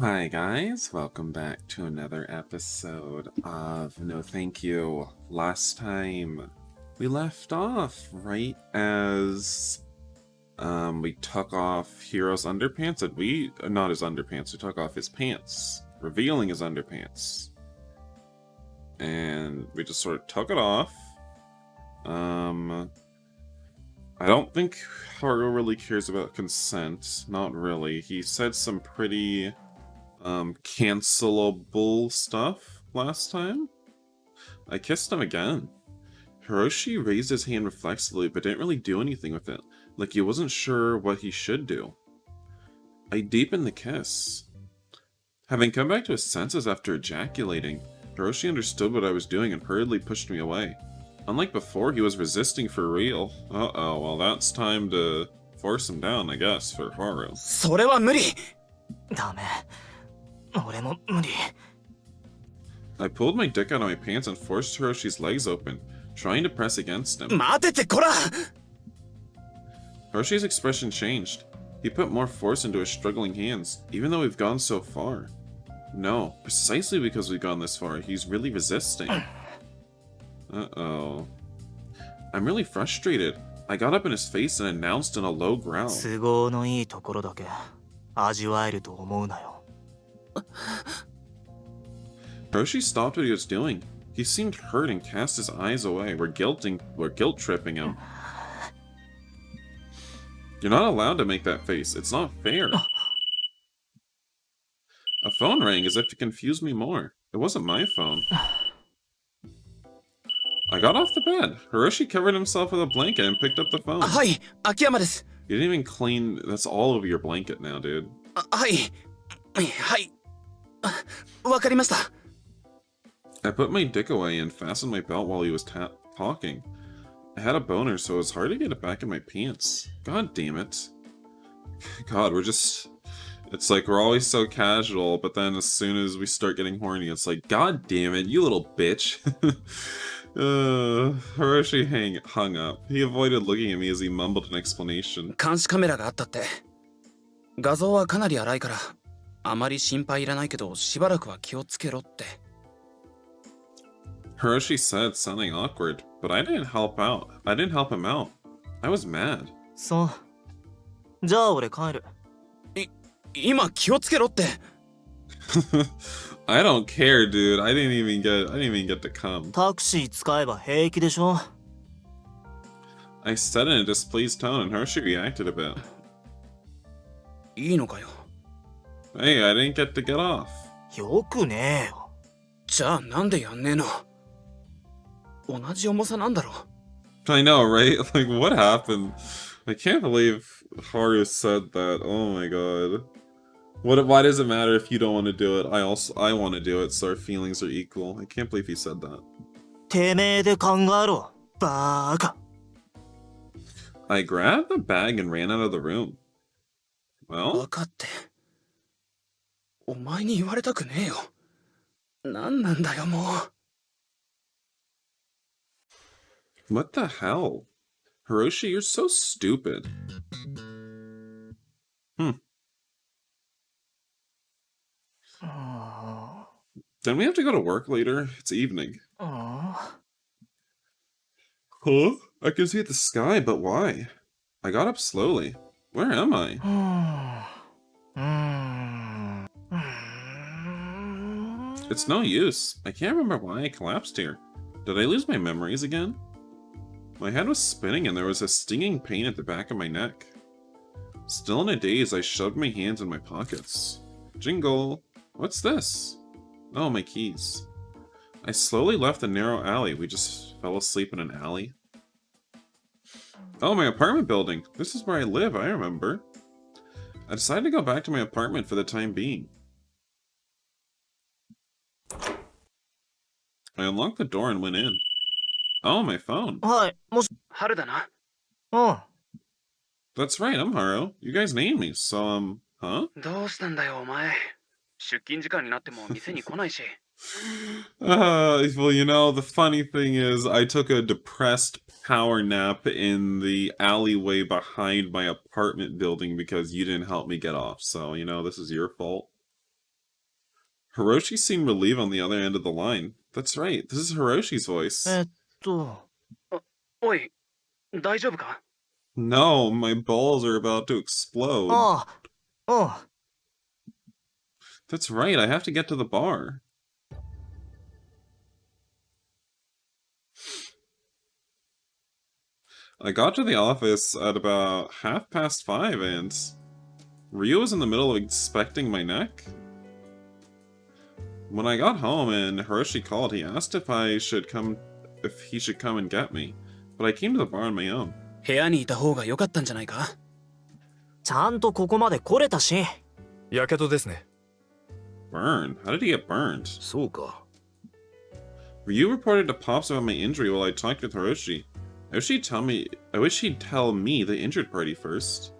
Hi guys, welcome back to another episode of No Thank You. Last time we left off right as we took off Hiro's underpants, and not his underpants, we took off his pants, revealing his underpants. And we just sort of took it off. I don't think Haru really cares about consent, not really. He said some pretty cancelable stuff last time. I kissed him again. Hiroshi raised his hand reflexively but didn't really do anything with it, like he wasn't sure what he should do. I deepened the kiss. Having come back to his senses after ejaculating, Hiroshi understood what I was doing and hurriedly pushed me away. Unlike before, he was resisting for real. Uh-oh, well that's time to force him down, I guess, for Haru. それは無理。ダメ。俺も無理。 I pulled my dick out of my pants and forced Hiroshi's legs open, trying to press against him. 待てってこら。 Hiroshi's expression changed. He put more force into his struggling hands, even though we've gone so far. No, precisely because we've gone this far, he's really resisting. Uh-oh. I'm really frustrated. I got up in his face and announced in a low growl. 都合のいいところだけ味わえると思うなよ。 Hiroshi stopped what he was doing. He seemed hurt and cast his eyes away. We're guilt-tripping him. You're not allowed to make that face. It's not fair. A phone rang as if to confuse me more. It wasn't my phone. I got off the bed. Hiroshi covered himself with a blanket and picked up the phone. はい、秋山です。 You didn't even clean... That's all over your blanket now, dude. はい。はい。わかりました。 I put my dick away and fastened my belt while he was talking. I had a boner, so it was hard to get it back in my pants. God damn it. God, we're just... It's like we're always so casual, but then as soon as we start getting horny, it's like, God damn it, you little bitch. Hiroshi hung up. He avoided looking at me as he mumbled an explanation. 監視カメラがあったって。画像はかなり荒いから、あまり心配いらないけど、しばらくは気をつけろって。 Hiroshi said, sounding awkward, but I didn't help him out. I was mad. そう。じゃあ俺帰る。今気をつけろって。 I don't care, dude. I didn't even get to come. タクシー使えば平気でしょ。 I said in a displeased tone, and Hiroshi reacted a bit. いいのかよ。 Hey, I didn't get to get off. よくねえよ。じゃあなんでやんねえの。同じ重さなんだろ。 I know, right? Like, what happened? I can't believe Haru said that. Oh my god. Why does it matter if you don't want to do it? I want to do it, so our feelings are equal. I can't believe he said that. てめえで考えろ。バーカ。 I grabbed the bag and ran out of the room. Well? 分かって。お前に言われたくねえよ。なんなんだよもう。 What the hell? Hiroshi, you're so stupid. Then we have to go to work later? It's evening. Huh? I can see the sky, but why? I got up slowly. Where am I? It's no use. I can't remember why I collapsed here. Did I lose my memories again? My head was spinning and there was a stinging pain at the back of my neck. Still in a daze, I shoved my hands in my pockets. Jingle! What's this? Oh, my keys. I slowly left the narrow alley. We just fell asleep in an alley. Oh, my apartment building. This is where I live, I remember. I decided to go back to my apartment for the time being. I unlocked the door and went in. Oh, my phone. はい、もし、春だな。うん。 That's right, I'm Haru. You guys named me, so, huh? どうしたんだよ、お前。出勤時間になっても店に来ないし。Well, you know, the funny thing is, I took a depressed power nap in the alleyway behind my apartment building because you didn't help me get off. So, you know, this is your fault. Hiroshi seemed relieved on the other end of the line. That's right, this is Hiroshi's voice. おい、大丈夫か？ No, my balls are about to explode. ああ、うん。That's right, I have to get to the bar. I got to the office at about 5:30 and Ryu was in the middle of inspecting my neck. When I got home and Hiroshi called, he asked if he should come and get me, but I came to the bar on my own. 部屋にいた方が良かったんじゃないか？ちゃんとここまで来れたし。やけどですね。Burn? How did he get burned? そうか。Ryu reported to Pops about my injury while I talked with Hiroshi. I wish he'd tell me the injured party first.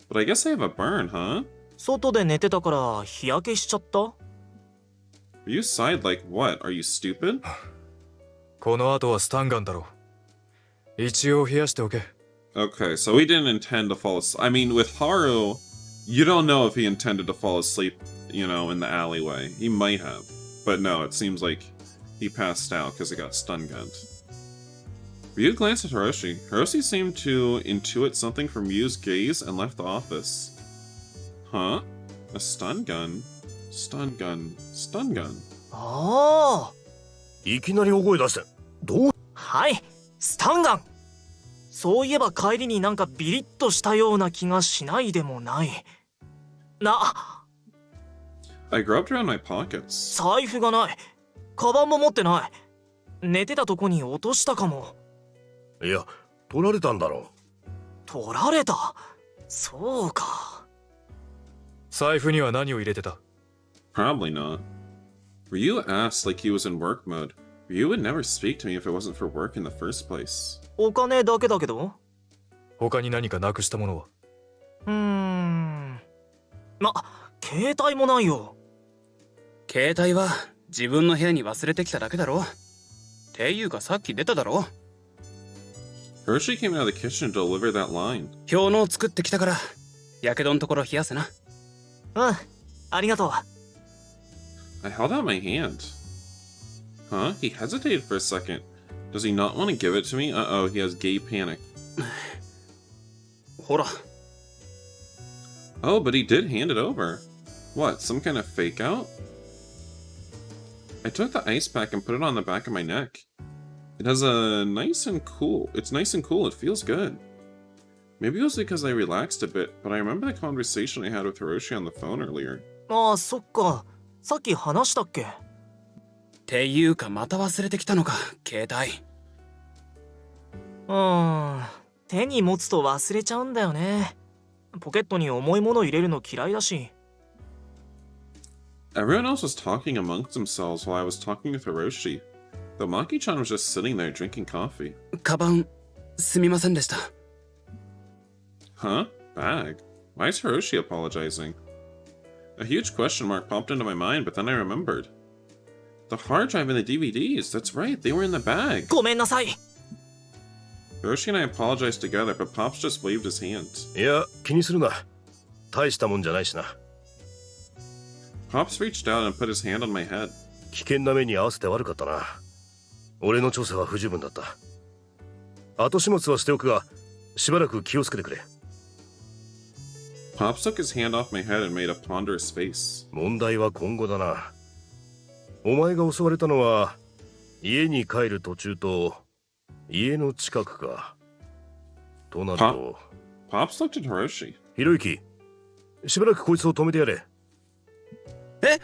But I guess I have a burn, huh? 外で寝てたから日焼けしちゃった？ Ryu sighed like what? Are you stupid? この後はスタンガンだろう。一応冷やしておけ。Okay, so he didn't intend to fall asleep. I mean, with Haru, you don't know if he intended to fall asleep, you know, in the alleyway. He might have. But no, it seems like he passed out because he got stun gunned. Ryu glanced at Hiroshi. Hiroshi seemed to intuit something from Ryu's gaze and left the office. Huh? A stun gun? Stun gun. Stun gun. ああ。いきなり大声出して。どう？はい、スタンガン。そういえば帰りになんかビリッとしたような気がしないでもない。I groped around my pockets. 財布がない。カバンも持ってない。寝てたとこに落としたかも。いや、取られたんだろう。取られた？そうか。財布には何を入れてた？ Probably not. Ryu asked like he was in work mode. Ryu would never speak to me if it wasn't for work in the first place. お金だけだけど？他に何かなくしたものは？携帯もないよ。携帯は自分の部屋に忘れてきただけだろ。っていうかさっき出ただろ。Hiroshi came out of the kitchen to deliver that line. 氷の作ってきたから、やけどのところ冷やせな。うん、ありがとう。I held out my hand. Huh? He hesitated for a second. Does he not want to give it to me? Uh-oh, he has gay panic. ほら。Oh, but he did hand it over. What, some kind of fake out? I took the ice pack and put it on the back of my neck. It has a nice and cool. It's nice and cool. It feels good. Maybe it was because I relaxed a bit, but I remember the conversation I had with Hiroshi on the phone earlier. ああ、そっか。さっき話したっけ？っていうかまた忘れてきたのか、携帯。手に持つと忘れちゃうんだよね。ポケットに重いもの入れるの嫌いだし。Everyone else was talking amongst themselves while I was talking with Hiroshi. Though Maki-chan was just sitting there drinking coffee. カバン、すみませんでした。Huh? Bag? Why is Hiroshi apologizing? A huge question mark popped into my mind, but then I remembered. The hard drive and the DVDs, that's right, they were in the bag. ごめんなさい。Hiroshi and I apologized together, but Pops just waved his hand. いや、気にするな。大したもんじゃないしな。Pops reached out and put his hand on my head. 危険な目に合わせて悪かったな。俺の調査は不十分だった。後始末はしておくが、しばらく気をつけてくれ。Pops took his hand off my head and made a ponderous face. 問題は今後だな。お前が襲われたのは、家に帰る途中と、家の近くか。となると。Pops looked at Hiroshi. ひろゆき、しばらくこいつを止めてやれ。え？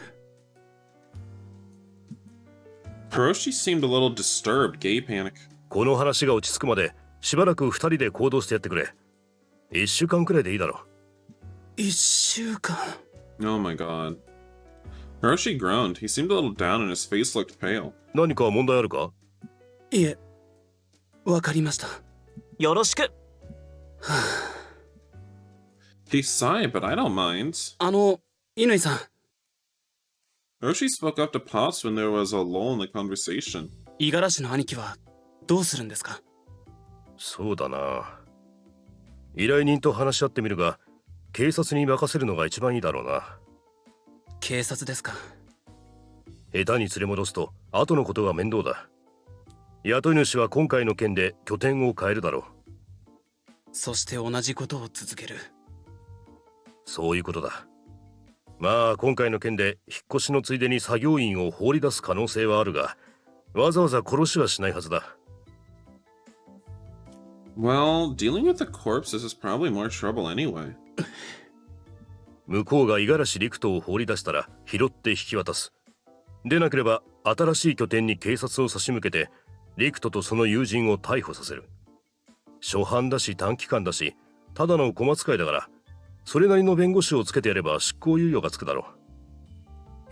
Hiroshi seemed a little disturbed, gay panic. この話が落ち着くまで、しばらく二人で行動してやってくれ。一週間くらいでいいだろう。一週間。Oh my god. Hiroshi groaned. He seemed a little down and his face looked pale. 何か問題あるか？いえ、わかりました。よろしく。He sighed, but I don't mind. 乾さん。Hiroshi spoke up to Pops when there was a lull in the conversation. 五十嵐の兄貴はどうするんですか？そうだな。依頼人と話し合ってみるが、警察に任せるのが一番いいだろうな。警察ですか。下手に連れ戻すと後のことが面倒だ。雇い主は今回の件で拠点を変えるだろう。そして同じことを続ける。そういうことだ。まあ今回の件で引っ越しのついでに作業員を放り出す可能性はあるが、わざわざ殺しはしないはずだ。Well, dealing with the corpses is probably more trouble anyway. 向こうが五十嵐陸斗を放り出したら拾って引き渡す。でなければ新しい拠点に警察を差し向けて陸斗とその友人を逮捕させる。初犯だし短期間だし、ただの小扱いだから、それなりの弁護士をつけてやれば執行猶予がつくだろ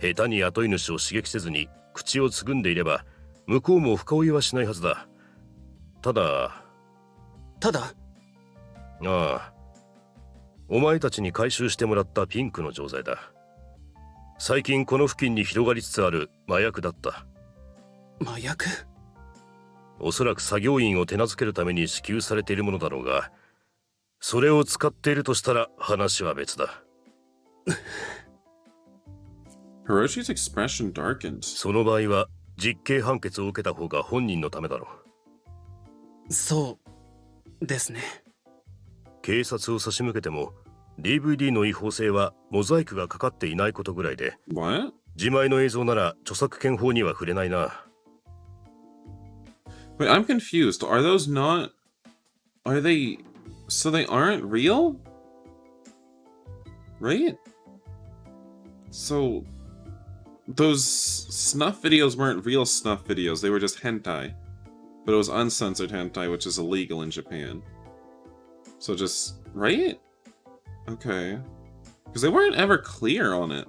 う。下手に雇い主を刺激せずに口をつぐんでいれば向こうも深追いはしないはずだ。ただああ、お前たちに回収してもらったピンクの錠剤だ。最近この付近に広がりつつある麻薬だった。麻薬？おそらく作業員を手なずけるために支給されているものだろうが、それを使っているとしたら話は別だ。Hiroshi's expression darkened. その場合は実刑判決を受けた方が本人のためだろう。そうですね。警察を差し向けても DVD の違法性はモザイクがかかっていないことぐらいで、 What? 自前の映像なら著作権法には触れないな。Wait, I'm confused. Are those not... Are they... So they aren't real? Right? So... Those snuff videos weren't real snuff videos. They were just hentai. But it was uncensored hentai, which is illegal in Japan. So just... Right? Okay. Because they weren't ever clear on it.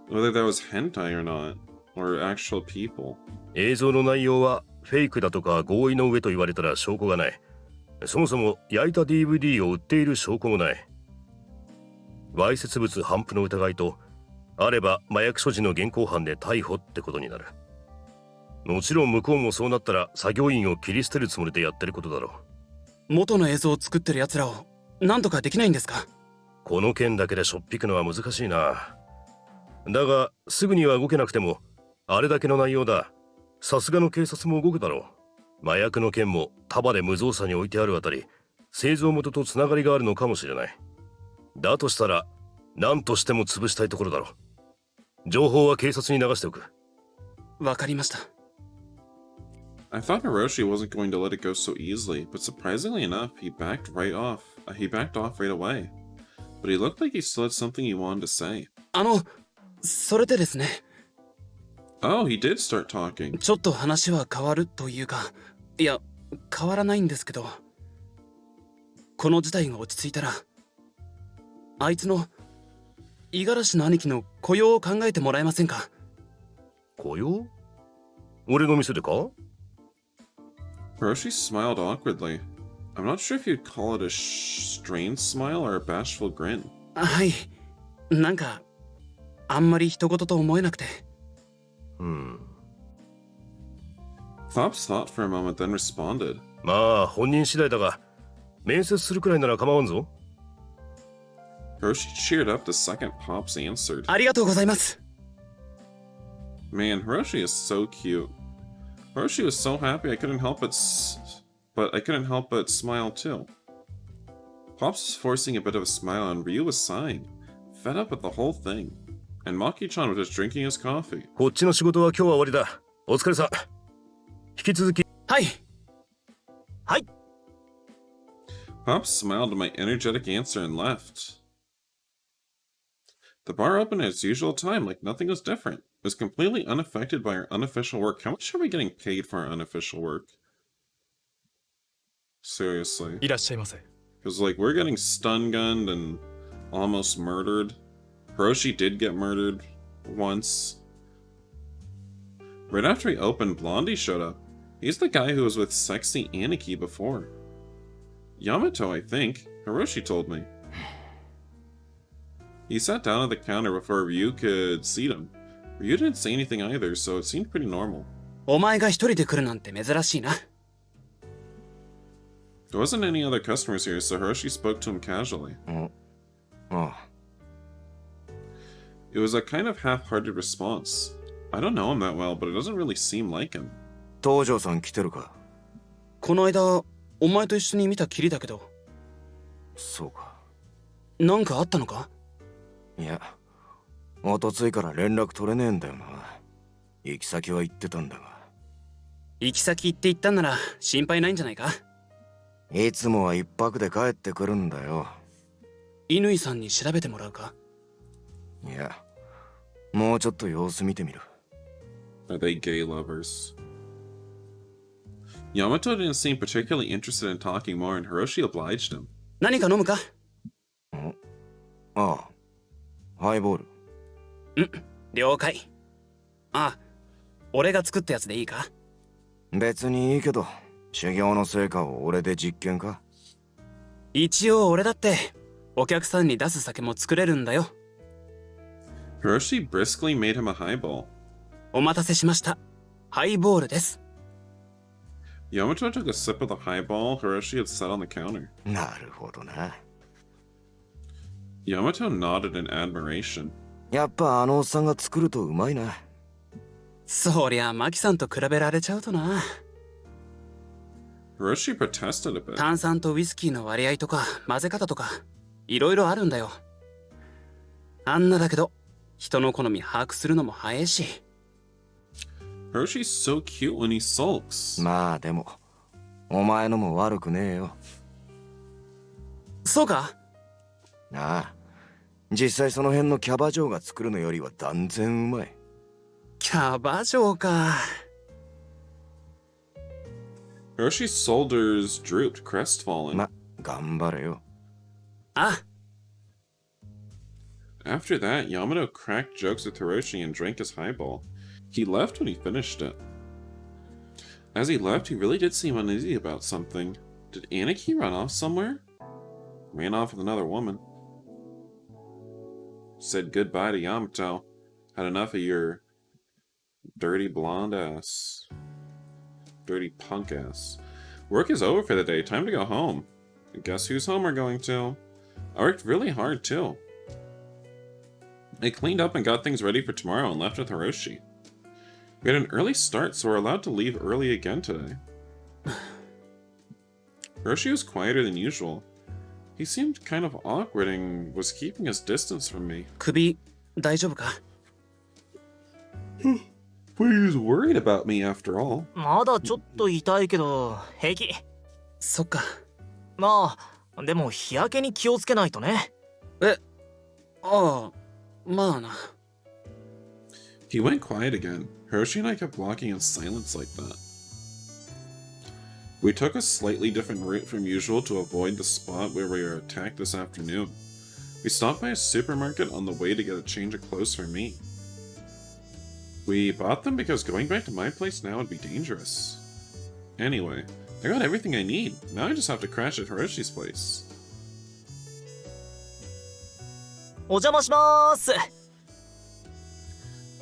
Whether that was hentai or not. Or actual people. 映像の内容はフェイクだとか合意の上と言われたら証拠がない。そもそも焼いた DVD を売っている証拠もない。わいせつ物頒布の疑いと、あれば麻薬所持の現行犯で逮捕ってことになる。もちろん向こうもそうなったら作業員を切り捨てるつもりでやってることだろう。元の映像を作ってる奴らを何とかできないんですか？この件だけでしょっぴくのは難しいな。だがすぐには動けなくても、あれだけの内容だ。さすがの警察も動くだろう。麻薬の件も束で無造作に置いてあるあたり、製造元とつながりがあるのかもしれない。だとしたら何としても潰したいところだろう。情報は警察に流しておく。わかりました。I thought Hiroshi wasn't going to let it go so easily, but surprisingly enough, he backed off right away. But he looked like he still had something he wanted to say. それでですね。Oh, he did start talking. ちょっと話は変わるというか、いや、変わらないんですけど、この事態が落ち着いたら、あいつの五十嵐の兄貴の雇用を考えてもらえませんか？雇用？俺の店でか？ Hiroshi smiled awkwardly. I'm not sure if you'd call it a strained smile or a bashful grin. はい。なんか、あんまり人事と思えなくて。Thops thought for a moment, then responded. まあ本人次第だが、面接するくらいなら構わんぞ。Hiroshi cheered up the second Pops answered. ありがとうございます。Man, Hiroshi is so cute. Hiroshi was so happy I couldn't help but smile too. Pops was forcing a bit of a smile and Ryu was sighing, fed up with the whole thing. And Maki-chan was just drinking his coffee. こっちの仕事は今日は終わりだ。お疲れさ。引き続き。はい。はい。 Pops smiled at my energetic answer and left. The bar opened at its usual time, like nothing was different. It was completely unaffected by our unofficial work. How much are we getting paid for our unofficial work? Seriously. いらっしゃいませ。 Because, like, we're getting stun gunned and almost murdered. Hiroshi did get murdered once. Right after he opened, Blondie showed up. He's the guy who was with sexy Aniki before. Yamato, I think. Hiroshi told me. He sat down at the counter before Ryu could seat him. Ryu didn't say anything either, so it seemed pretty normal. お前が一人で来るなんて珍しいな。There wasn't any other customers here, so Hiroshi spoke to him casually. It was a kind of half-hearted response. I don't know him that well, but it doesn't really seem like him. 東條さん来てるか。この間お前と一緒に見たきりだけど。そうか。なんかあったのか？いや、おとついから連絡取れねえんだよな。行き先は言ってたんだが。行き先って言ったんなら心配ないんじゃないか？いつもは一泊で帰ってくるんだよ。乾さんに調べてもらうか？いや、もうちょっと様子見てみる。Are they gay lovers? Yamato didn't seem particularly interested in talking more, and Hiroshi obliged him. 何か飲むか？ああ、ハイボール。了解。あ、俺が作ったやつでいいか？別にいいけど、修行の成果を俺で実験か？一応俺だってお客さんに出す酒も作れるんだよ。Hiroshi briskly made him a highball. お待たせしました。ハイボールです。Yamato took a sip of the highball Hiroshi had set on the counter. なるほどな。Yamato nodded in admiration. やっぱあのおっさんが作るとうまいな。そりゃマキさんと比べられちゃうとな。Hiroshi protested a bit. 炭酸とウイスキーの割合とか混ぜ方とかいろいろあるんだよ。あんなだけど人の好み把握するのも早いし。Hiroshi's so cute when he sulks. まあでも、お前のも悪くねえよ。そうか？なあ、実際その辺のキャバ嬢が作るのよりは断然うまい。キャバ嬢か。Hiroshi's shoulders drooped, crestfallen. ま、頑張れよ。あ、After that, Yamato cracked jokes with Hiroshi and drank his highball. He left when he finished it. As he left, he really did seem uneasy about something. Did Aniki run off somewhere? Ran off with another woman. Said goodbye to Yamato. Had enough of your dirty blonde ass. Dirty punk ass. Work is over for the day. Time to go home. And guess whose home we're going to? I worked really hard too. I cleaned up and got things ready for tomorrow and left with Hiroshi. We had an early start, so we're allowed to leave early again today. Hiroshi was quieter than usual. He seemed kind of awkward and was keeping his distance from me. 首大丈夫か？ But he was worried about me after all. まだちょっと痛いけど平気。そっか。まあでも日焼けに気をつけないとね。ああ、まあな。He went quiet again. Hiroshi and I kept walking in silence like that. We took a slightly different route from usual to avoid the spot where we were attacked this afternoon. We stopped by a supermarket on the way to get a change of clothes for me. We bought them because going back to my place now would be dangerous. Anyway, I got everything I need. Now I just have to crash at Hiroshi's place. お邪魔しまーす。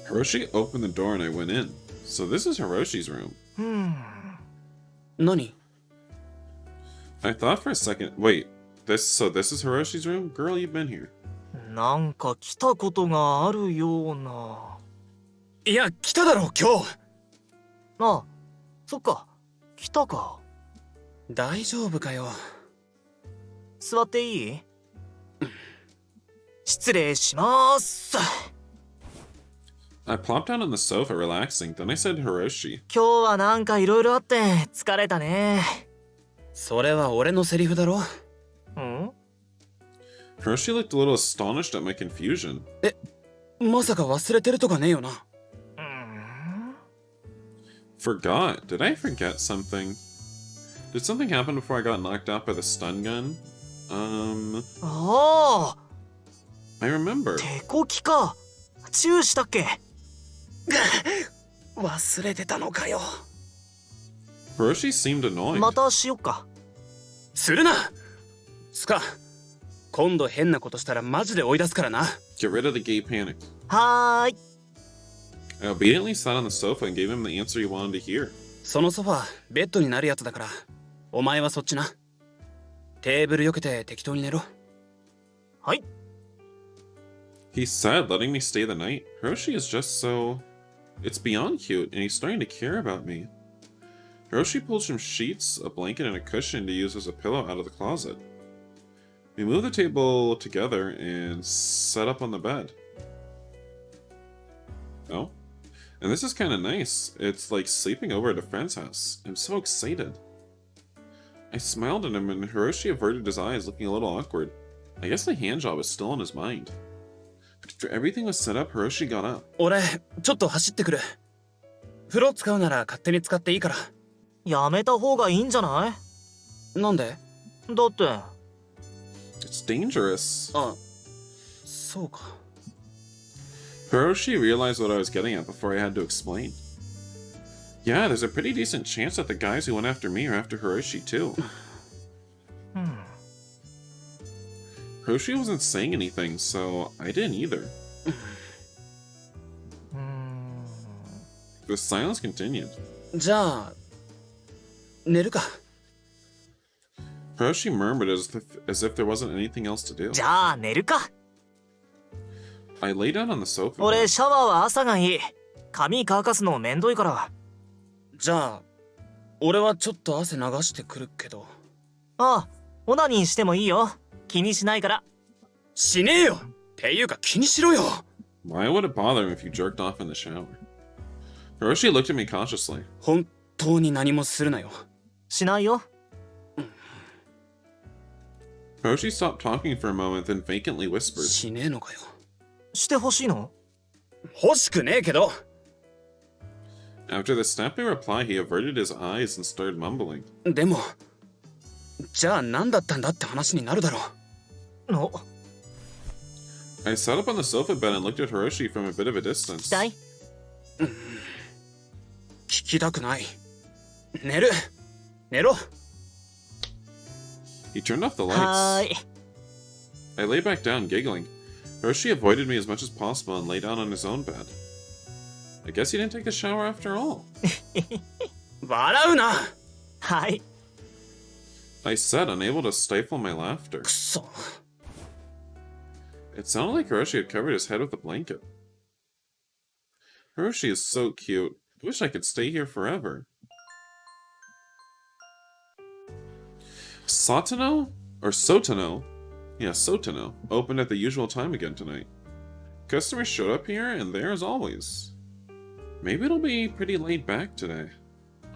Hiroshi opened the door and I went in. So this is Hiroshi's room. 何？ I thought for a second, wait, so this is Hiroshi's room? Girl, you've been here. なんか来たことがあるような。いや、来ただろ今日。あ、そっか。来たか。大丈夫かよ。座っていい？失礼しまーす。 I plopped down on the sofa, relaxing. Then I said to Hiroshi, 今日はなんかいろいろあって疲れたね。それは俺のセリフだろ。ん？ Hiroshi looked a little astonished at my confusion. まさか忘れてるとかねえよな。Forgot? Did I forget something? Did something happen before I got knocked out by the stun gun? ああ、 I remember. 手こきか。チューしたっけ？忘れてたのかよ。Hiroshi seemed annoyed. またしよっか。するな。スカ、今度変なことしたらマジで追い出すからな。Get rid of the gay panic. はーい。 I obediently sat on the sofa and gave him the answer he wanted to hear. そのソファーベッドになるやつだから、お前はそっちな。テーブル避けて適当に寝ろ。はい。 He said, letting me stay the night. Hiroshi is just so It's beyond cute, and he's starting to care about me. Hiroshi pulls some sheets, a blanket, and a cushion to use as a pillow out of the closet. We move the table together and set up on the bed. Oh? And this is kind of nice. It's like sleeping over at a friend's house. I'm so excited. I smiled at him and Hiroshi averted his eyes, looking a little awkward. I guess the handjob was still in his mind. After everything was set up, Hiroshi got up. 俺ちょっと走ってくる。風呂使うなら勝手に使っていいから。やめた方がいいんじゃない？なんで？だって。It's dangerous. あ、そうか。Hiroshi realized what I was getting at before I had to explain. Yeah, there's a pretty decent chance that the guys who went after me are after Hiroshi too. Hiroshi wasn't saying anything, so I didn't either. The silence continued. じゃあ寝るか。Hiroshi murmured as if there wasn't anything else to do. じゃあ寝るか。 I lay down on the sofa. 俺シャワーは朝がいい。髪乾かすのめんどいから。じゃあ俺はちょっと汗流してくるけど。ああ、オナニーしてもいいよ。気にしないから。しねえよ。っていうか気にしろよ。Why would it bother him if you jerked off in the shower? Hiroshi looked at me cautiously. 本当に何もするなよ。しないよ。Hiroshi stopped talking for a moment, then vacantly whispered. しねえのかよ。してほしいの？欲しくねえけど。After the snapping reply, he averted his eyes and started mumbling. でもじゃあ何だったんだって話になるだろう。の I sat up on the sofa bed and looked at Hiroshi from a bit of a 聞 distance. きたい？聞きたくない。寝る。寝ろ。He turned off the は lights. ーい。 I lay back down, giggling. Hiroshi avoided me as much as possible and lay down on his own bed. I guess he didn't take the shower after all. 笑うな。はい。 I said, unable to stifle my laughter. くそ。 It sounded like Hiroshi had covered his head with a blanket. Hiroshi is so cute. I wish I could stay here forever. Satano? Or Sotano? Yeah, Sotano. Opened at the usual time again tonight. Customers showed up here, and there as always. Maybe it'll be pretty laid back today.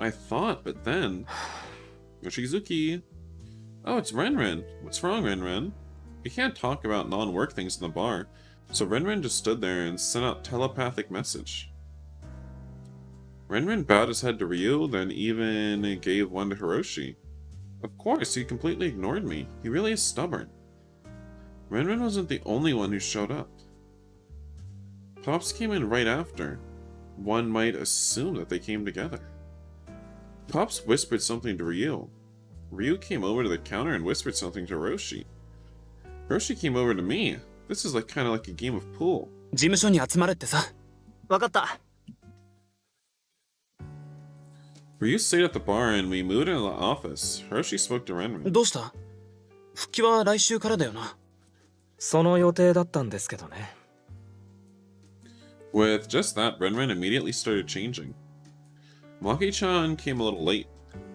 I thought, but then... Yoshizuki. Oh, it's Renren. What's wrong, Renren? We can't talk about non-work things in the bar, so Renren just stood there and sent out telepathic message. Renren bowed his head to Ryu, then even gave one to Hiroshi. Of course, he completely ignored me. He really is stubborn. Renren wasn't the only one who showed up. Pops came in right after. One might assume that they came together. Pops whispered something to Ryu. Ryu came over to the counter and whispered something to Hiroshi. Hiroshi came over to me. This is kind of like a game of pool. 事務所に集まれってさ。わかった。Ryu stayed at the bar and we moved into the office. Hiroshi spoke to Renren. どうした？復帰は来週からだよな。その予定だったんですけどね。With just that, Renren immediately started changing. Maki-chan came a little late.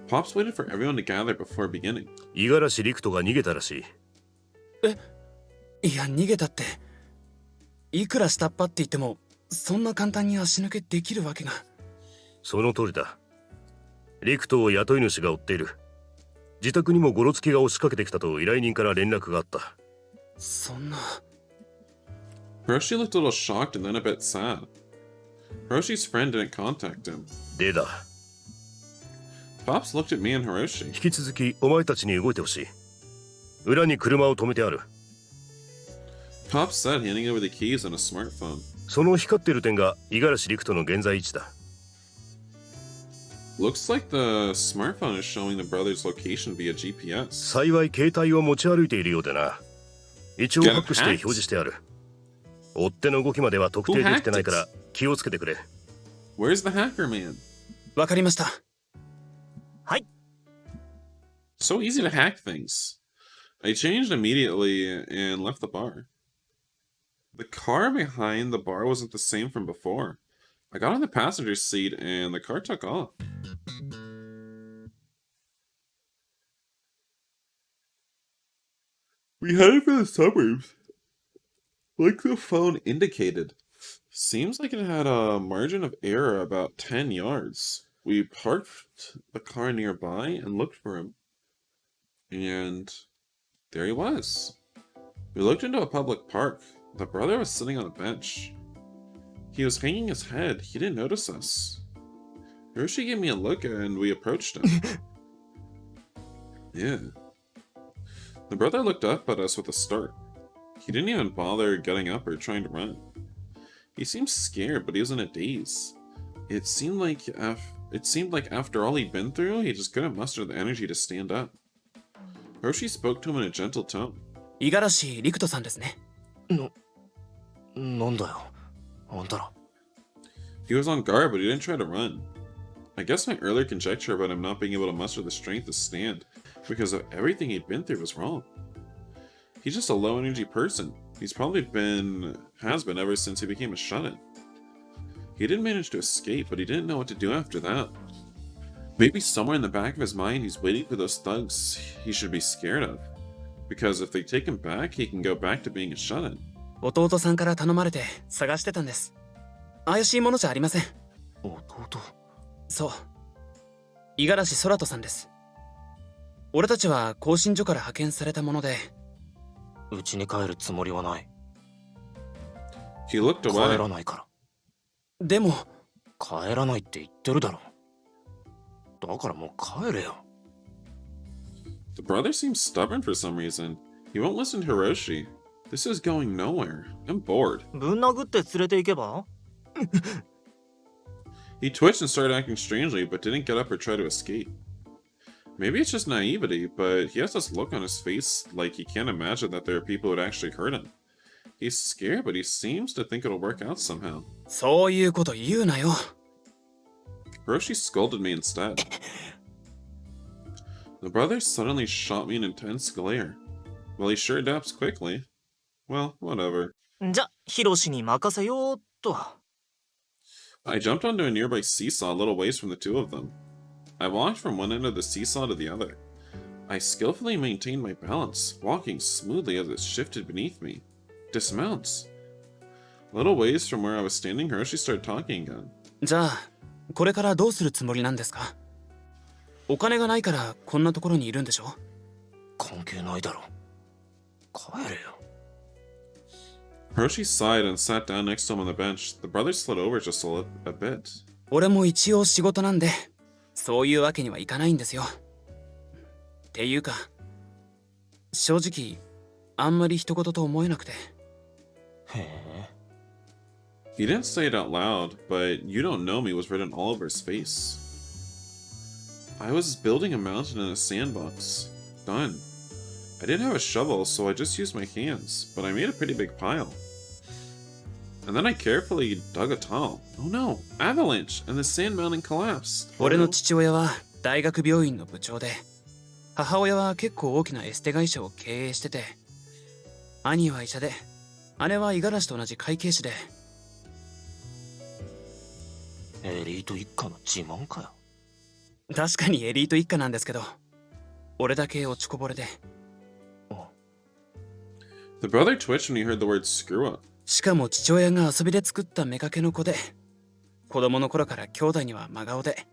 Pops waited for everyone to gather before beginning. 五十嵐陸斗が逃げたらしい。いや逃げたっていくら下っ端って言ってもそんな簡単に足抜けできるわけが。その通りだ。陸斗を雇い主が追っている。自宅にもゴロつきが押しかけてきたと依頼人から連絡があった。そんな。Hiroshi looked a little shocked and then a bit sad. Hiroshi's friend didn't contact him. でだ。 Pops looked at me and Hiroshi. 引き続きお前たちに動いてほしい。裏に車を止めてある。Pops said, handing over the keys on a smartphone. その光っている点が五十嵐陸斗の現在位置だ。Looks like the smartphone is showing the brothers' location via GPS. 幸い携帯を持ち歩いているようでな。一応ハックして表示してある。追っ手の動きまでは特定できてないから気をつけてくれ。Where's the hacker man? わかりました。はい。 So easy to hack things. I changed immediately and left the bar. The car behind the bar wasn't the same from before. I got on the passenger seat and the car took off. We headed for the suburbs, like the phone indicated. Seems like it had a margin of error about 10 yards. We parked the car nearby and looked for him. And there he was. We looked into a public park. The brother was sitting on a bench. He was hanging his head. He didn't notice us. Hiroshi gave me a look and we approached him. Yeah. The brother looked up at us with a start. He didn't even bother getting up or trying to run. He seemed scared, but he was in a daze. It seemed like after all he'd been through, he just couldn't muster the energy to stand up. Hiroshi spoke to him in a gentle tone. 五十嵐陸斗さんですね。なんだよ、あんたら。 He was on guard, but he didn't try to run. I guess my earlier conjecture about him not being able to muster the strength to stand because of everything he'd been through was wrong. He's just a low-energy person. He's probably has been ever since he became a shut-in. He did manage to escape, but he didn't know what to do after that. Maybe somewhere in the back of his mind he's waiting for those thugs he should be scared of. Because if they take him back, he can go back to being a shut-in. 弟さんから頼まれて探してたんです。怪しいものじゃありません。弟。そう。五十嵐空人さんです。俺たちは更新所から派遣されたもので。うちに帰るつもりはない。 He looked 帰 away. らないから。でも。帰らないって言ってるだろ。だからもう帰れよ。 The brother seems stubborn for some reason. He won't listen to Hiroshi. This is going nowhere. I'm bored. ぶん殴って連れて行けば？ He twitched and started acting strangely, but didn't get up or try to escape. Maybe it's just naivety, but he has this look on his face like he can't imagine that there are people who would actually hurt him. He's scared, but he seems to think it'll work out somehow. そういうこと言うなよ。 Hiroshi scolded me instead. The brother suddenly shot me an intense glare. Well, he sure adapts quickly. Well, whatever. じゃ、ヒロシに任せようっと。 I jumped onto a nearby seesaw a little ways from the two of them. I walked from one end of the seesaw to the other. I skillfully maintained my balance, walking smoothly as it shifted beneath me. Dismounts. A little ways from where I was standing, Hiroshi started talking again. じゃあ、これからどうするつもりなんですか？お金がないからこんなところにいるんでしょ？関係ないだろ。帰れよ。 Hiroshi sighed and sat down next to him on the bench. The brother slid over just a bit. 俺も一応仕事なんで、そういうわけにはいかないんですよ。っていうか、正直、あんまり一言と思えなくて。へえ。 He didn't say it out loud, but "You don't know me" was written all over his face. I was building a mountain in a sandbox. Done. I didn't have a shovel, so I just used my hands, but I made a pretty big pile. And then I carefully dug a tunnel. Oh no, avalanche! And the sand mountain collapsed. 俺の父親は大学病院の部長で、母親は結構大きなエステ会社を経営してて、兄は医者で、姉は五十嵐と同じ会計士で。エリート一家の自慢かよ。確かにエリート一家なんですけど、俺だけ落ちこぼれで。The brother twitched when he heard the word screw up. しかも父親が遊びで作った妾の子で、子供の頃から兄弟には真顔で、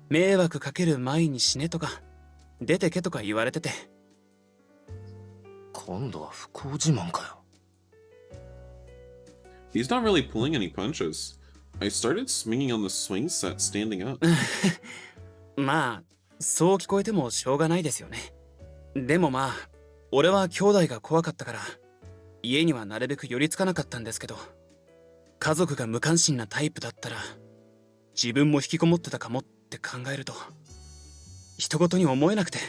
迷惑かける前に死ねとか、出てけとか言われてて。今度は不幸自慢かよ。 He's not really pulling any punches. I started swinging on the swing set, standing up. まあ、そう聞こえてもしょうがないですよね。でもまあ、俺は兄弟が怖かったから、家にはなるべく寄りつかなかったんですけど、家族が無関心なタイプだったら、自分も引きこもってたかもって考えると、人事に思えなくて。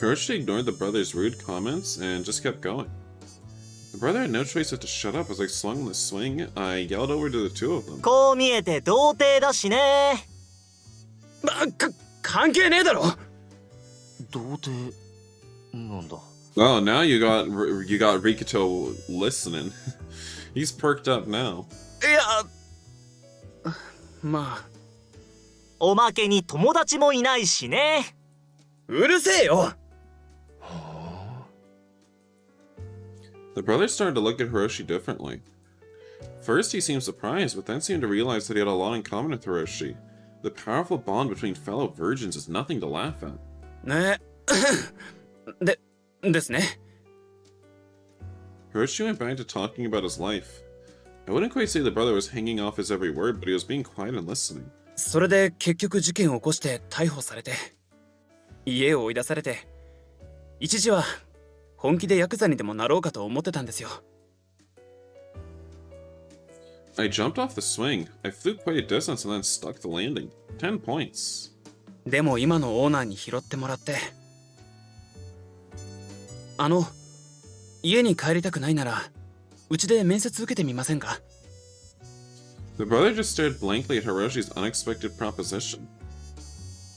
Hiroshi ignored the brother's rude comments and just kept going. The brother had no choice but to shut up as I swung on the swing. I yelled over to the two of them. こう見えて童貞だしね。関係ねえだろ。童貞なんだ。 Oh, now you got Rikito listening. He's perked up now. いや、まあ。おまけに友達もいないしね。うるせえよ。 The brothers started to look at Hiroshi differently. First, he seemed surprised, but then seemed to realize that he had a lot in common with Hiroshi. The powerful bond between fellow virgins is nothing to laugh at. ねですね。 Hiroshi went back to talking about his life. I wouldn't quite say the brother was hanging off his every word, but he was being quiet and listening. それで結局事件を起こして逮捕されて、家を追い出されて、一時は本気でヤクザにでもなろうかと思ってたんですよ。I jumped off the swing. I flew quite a distance and then stuck the landing. 10 points. でも今のオーナーに拾ってもらって、家に帰りたくないなら、うちで面接受けてみませんか？ The brother just stared blankly at Hiroshi's unexpected proposition.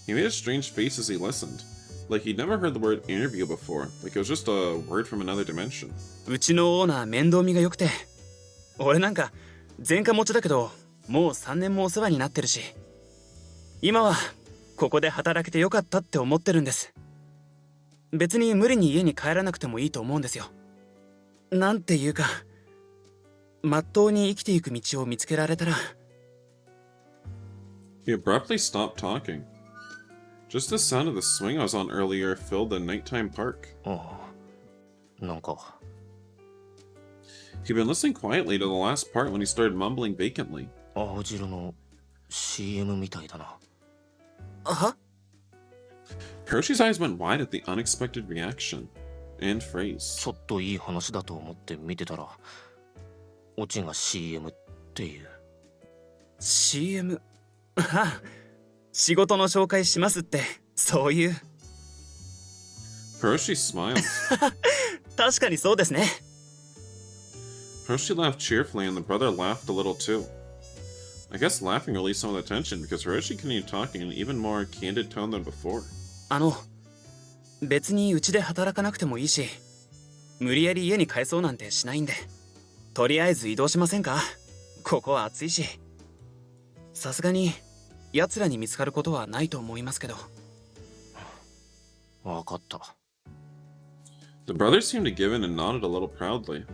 He made a strange face as he listened, like he'd never heard the word interview before, like it was just a word from another dimension. うちのオーナー面倒見が良くて、俺なんか前科持ちだけど、もう3年もお世話になってるし、今はここで働けてよかったって思ってるんです。別に無理に家に帰らなくてもいいと思うんですよ。なんていうか、まっとうに生きていく道を見つけられたら。 He abruptly stopped talking. Just the sound of the swing I was on earlier filled the nighttime park. なんか He'd been listening quietly to the last part when he started mumbling vacantly. 青汁の CM みたいだな。は？ Hiroshi's eyes went wide at the unexpected reaction and phrase. ちょっといい話だと思って見てたらオチが CM っていう。 CM？ ああ、仕事の紹介しますって、そういう。 Hiroshi smiled. 確かにそうですね。 Hiroshi laughed cheerfully and the brother laughed a little too. I guess laughing released some of the tension because Hiroshi continued talking in an even more candid tone than before. 別にうちで働かなくてもいいし、無理やり家に帰そうなんてしないんで、とりあえず移動しませんか？ここは暑いし。さすがに奴らに見つかることはないと思いますけど。わかった。 The brothers seemed to give in and nodded a little proudly.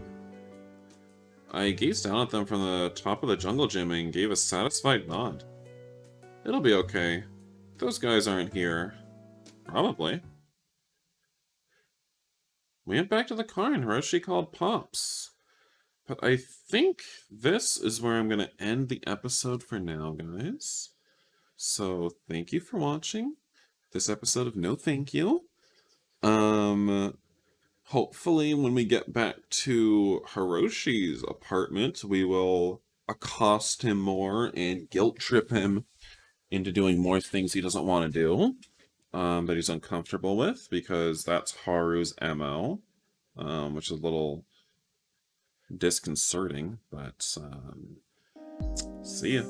I gazed down at them from the top of the jungle gym and gave a satisfied nod. It'll be okay. Those guys aren't here. Probably. We went back to the car and Hiroshi called Pops. But I think this is where I'm going to end the episode for now, guys. So thank you for watching this episode of No Thank You. Hopefully when we get back to Hiroshi's apartment, we will accost him more and guilt trip him into doing more things he doesn't want to do, that he's uncomfortable with, because that's Haru's MO, which is a little disconcerting, but see ya.